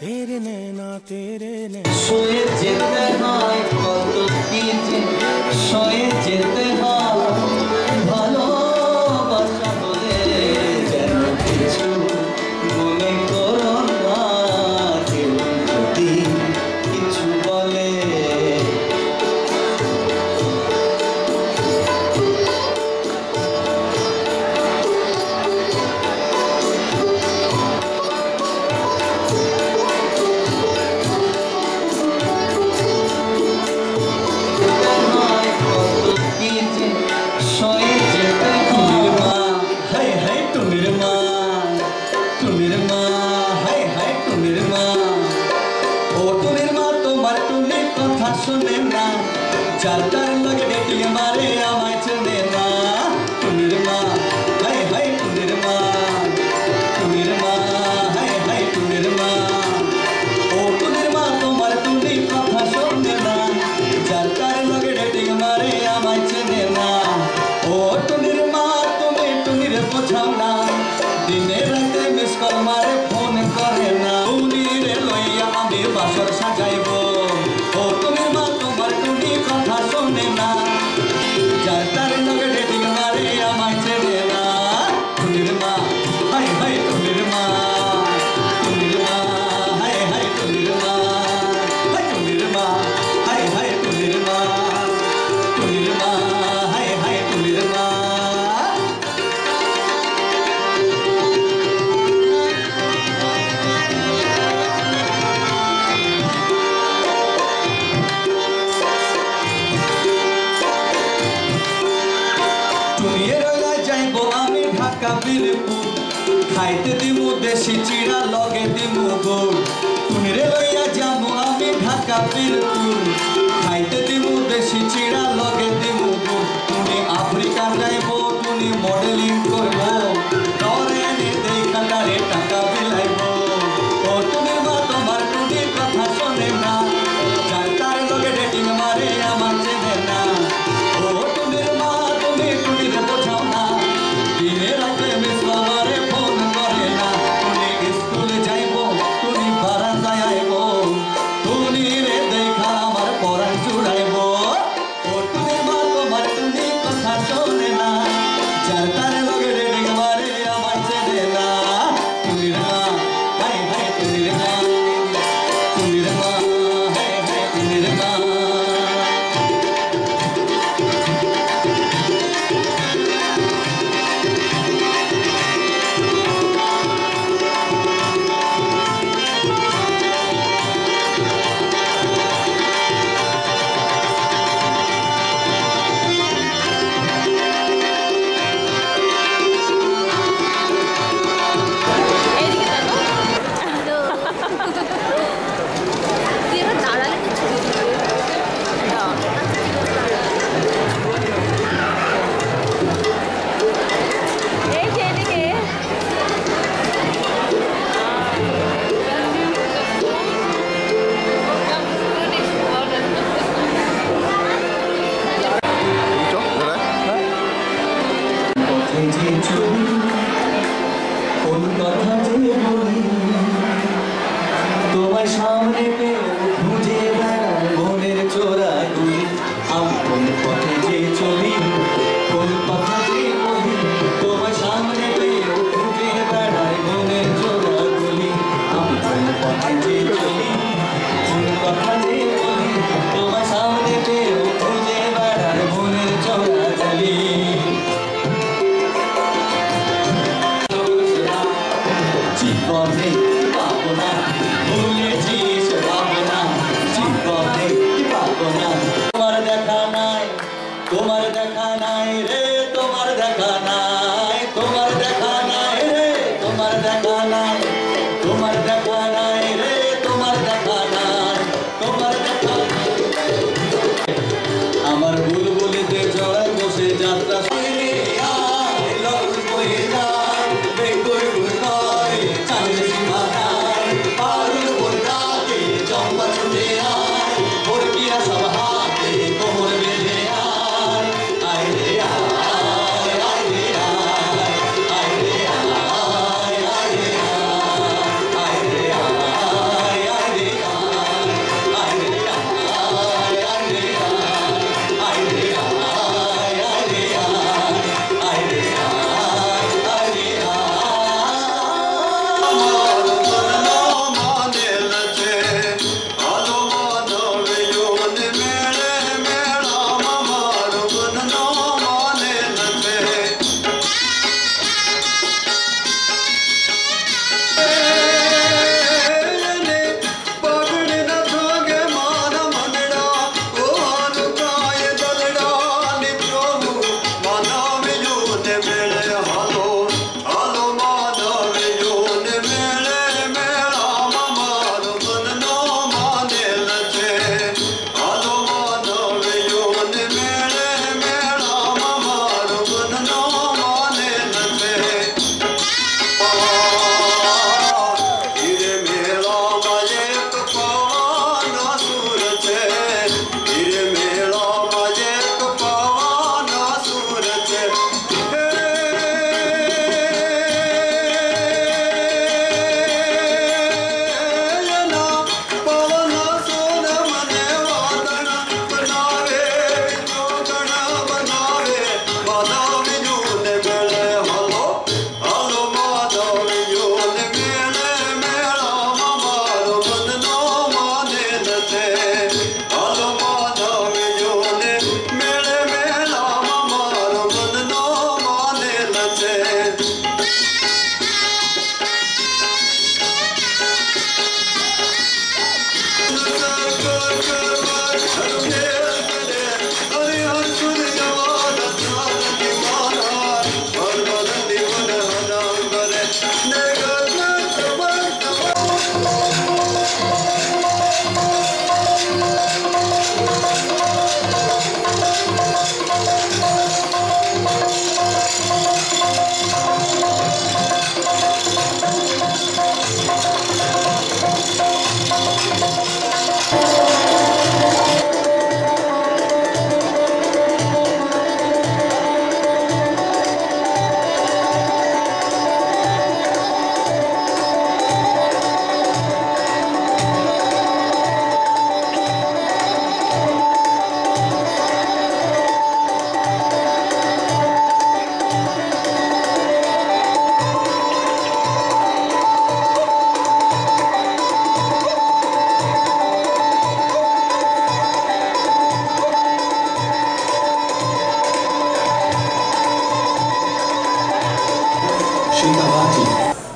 तेरे नैना तेरे नैना सोए जेते হয় কত কিছু সোয়ে যেতে হয় ভালোবাসা বলে যেন কিছু মনে করো না কেউ যদি কিছু বলে শুনে না যার তার লগে ডেটিং মারে আমায় চেনে না টুনির মা হাই হাই টুনির মা হাই হাই টুনির মা ও টুনির মা তোমার টুনি কথা শুনে না যার তার লগে ডেটিং মারে আমায় চেনে না ও টুনির মা তুমি টুনির বোঝাও না দিনে রাতে মিস কল মারে ফোন করে না টুনিরে লইয়া আমি বাসর সাজাইবো ও টুনির মা তোমার টুনি কথা শোনে না যার তার লগে ডেটিং মারে আমায় চেনে না টুনির মা হাই হাই টুনির মা হাই হাই টুনির মা হাই হাই টুনির মা হাই হাই টুনির মা খাইতে দিমু দেশি চিড়া লগে দিমু গুড় টুনিরে লইয়া যাবো আমি ঢাকা বীরপুর খাইতে দিমু দেশি চিড়া লগে দিমু গুড় টুনি আফ্রিকা যাইবো টুনি মডেলিং করবো তরে এনে দেখা তারে টাকা বিলাইবো ও টুনির মা তোমার টুনির কথা শোনে না যার তার লগে ডেটিং মারে আমার চেনে না ও টুনির মা তুমি টুনিরে বোঝাও না দিনে রাতে মিস মারে ফোন করে না টুনি স্কুলে যাইবো টুনি বারান্দায় আইবো টুনি রে দেখা আমার পরাণ জুড়াইবো ও টুনির মা তোমার টুনি কথা শোনে না যার তার লগে ডেটিং মারে আমার চেনে না টুনির মা হাই হাই টুনির মা হাই হাই টুনির মা তোমার দেখা নাই রে তোমার দেখা নাই তোমার দেখা নাই রে তোমার দেখা নাই তোমার দেখা নাই রে তোমার দেখা নাই তোমার দেখা আমার বুলবুলিতে জড়ায় বসে যাত্রা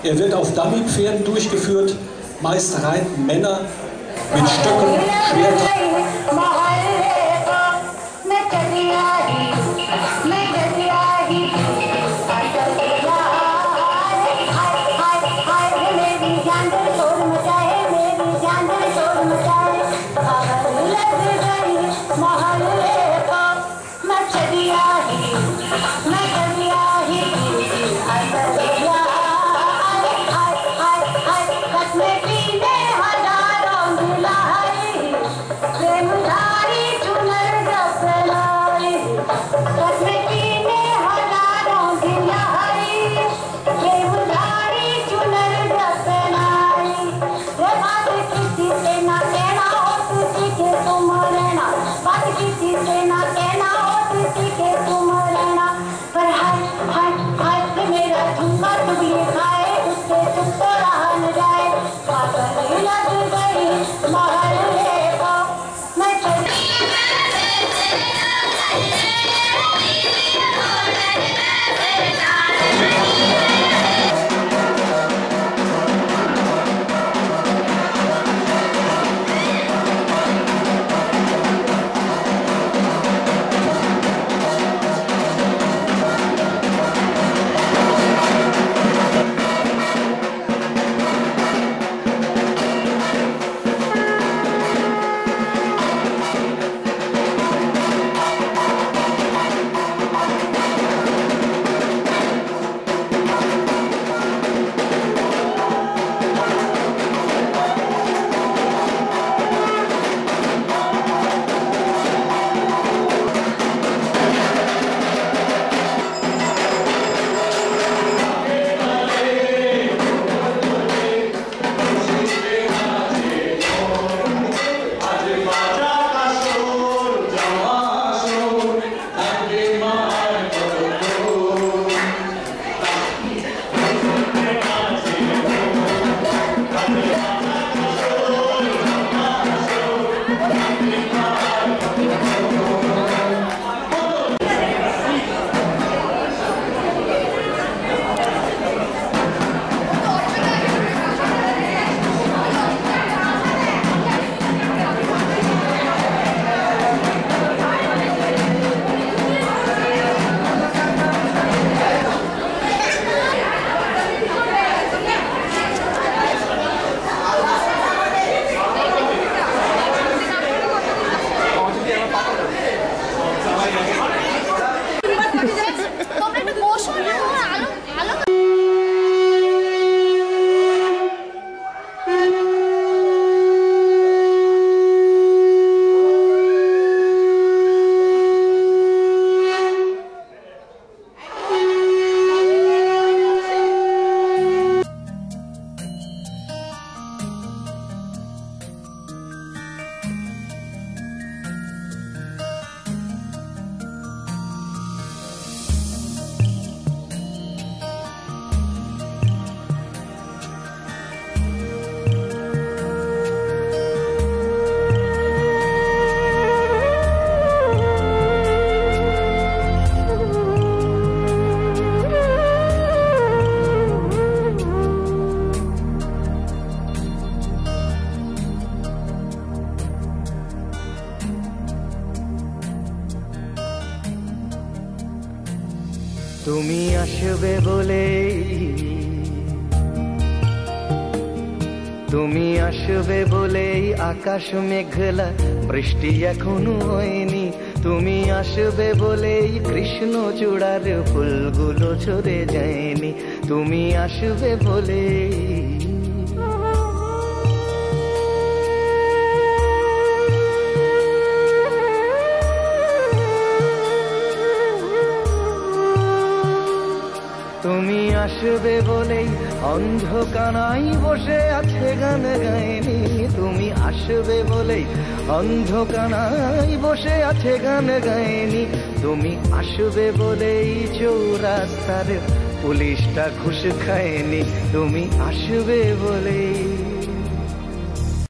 Er wird auf Dummy-Pferden durchgeführt, meist reiten Männer mit Stöcken, Schwertern. তুমি আসবে বলেই, তুমি আসবে বলেই আকাশ মেঘলা, বৃষ্টি এখনো হয়নি। তুমি আসবে বলেই কৃষ্ণ চূড়ার ফুলগুলো ঝরে যায়নি। তুমি আসবে বলেই। তুমি আসবে বলেই অন্ধকানাই বসে আছে গান গায়নি। তুমি আসবে বলেই অন্ধকানাই বসে আছে গান গায়নি। তুমি আসবে বলেই চৌরাস্তার পুলিশটা ঘুষ খায়নি। তুমি আসবে বলেই।